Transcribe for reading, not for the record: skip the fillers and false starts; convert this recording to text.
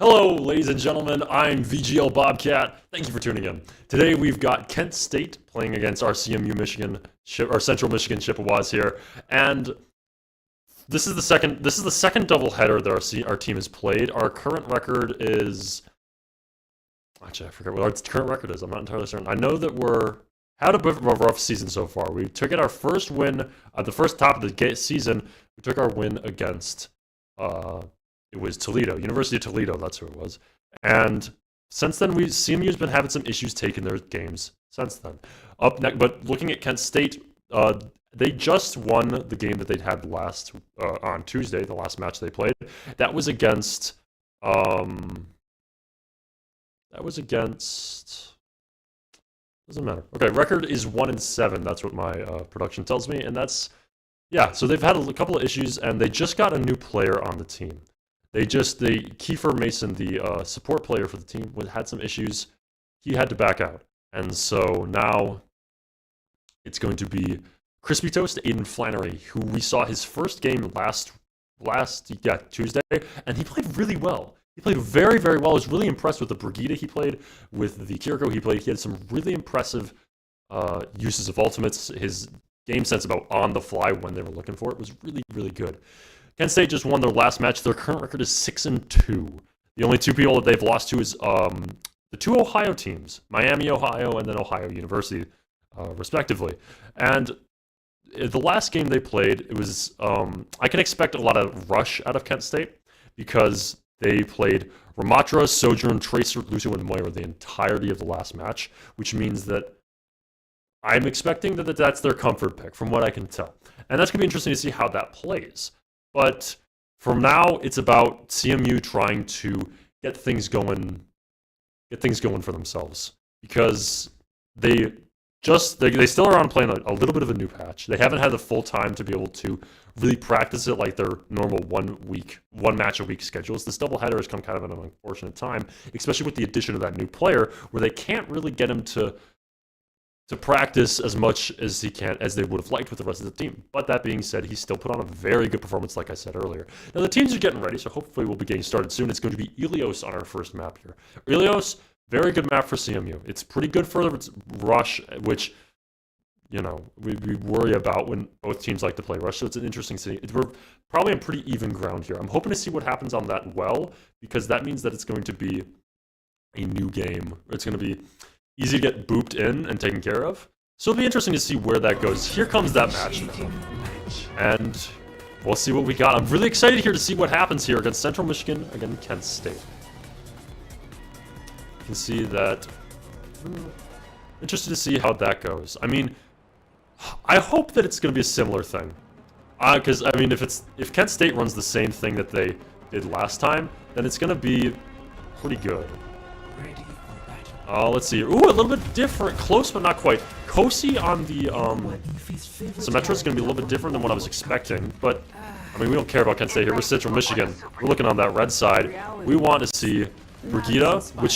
Hello, ladies and gentlemen, I'm VGL Bobcat. Thank you for tuning in. Today we've got Kent State playing against our CMU Michigan, our Central Michigan Chippewas here, and this is the second doubleheader that our team has played. Our current record is, actually I forget what our current record is. I'm not entirely certain. I know that we're had a bit of a rough season so far. We took our first win at the first top of the season. We took our win against it was Toledo, University of Toledo, that's who it was. And since then, CMU's been having some issues taking their games since then. Up next, but looking at Kent State, they just won the game that they'd had last on Tuesday, the last match they played. That was against doesn't matter. Okay, record is 1-7. That's what my production tells me, and that's so they've had a couple of issues, and they just got a new player on the team. Kiefer Mason, the support player for the team, had some issues. He had to back out. And so now it's going to be Crispy Toast Aiden Flannery, who we saw his first game last Tuesday, and he played really well. He played very, very well. I was really impressed with the Brigida he played, with the Kiriko he played. He had some really impressive uses of ultimates. His game sense about on the fly when they were looking for it was really, really good. Kent State just won their last match. Their current record is 6-2. The only two people that they've lost to is the two Ohio teams, Miami, Ohio, and then Ohio University, respectively. And the last game they played, it was I can expect a lot of rush out of Kent State because they played Ramatra, Sojourn, Tracer, Lucio, and Moira the entirety of the last match, which means that I'm expecting that that's their comfort pick, from what I can tell. And that's going to be interesting to see how that plays. But from now, it's about CMU trying to get things going for themselves, because they still are on playing a little bit of a new patch. They haven't had the full time to be able to really practice it like their normal one match a week schedules. This doubleheader has come kind of at an unfortunate time, especially with the addition of that new player, where they can't really get him to practice as much as he can as they would have liked with the rest of the team. But that being said, he still put on a very good performance, like I said earlier. Now the teams are getting ready, so hopefully we'll be getting started soon. It's going to be Ilios on our first map here. Ilios, very good map for CMU. It's pretty good for Rush, which we worry about when both teams like to play Rush. So it's an interesting city. We're probably on pretty even ground here. I'm hoping to see what happens on that well, because that means that it's going to be a new game. It's going to be easy to get booped in and taken care of. So it'll be interesting to see where that goes. Here comes that match now. And we'll see what we got. I'm really excited here to see what happens here against Central Michigan, against Kent State. You can see that. Interested to see how that goes. I mean, I hope that it's going to be a similar thing. Because, I mean, if Kent State runs the same thing that they did last time, then it's going to be pretty good. Let's see. Ooh, a little bit different. Close, but not quite. Kosi on the Symmetra is going to be a little bit different than what I was expecting. But, I mean, we don't care about Kent State here. We're Central Michigan. We're looking on that red side. We want to see Brigida, which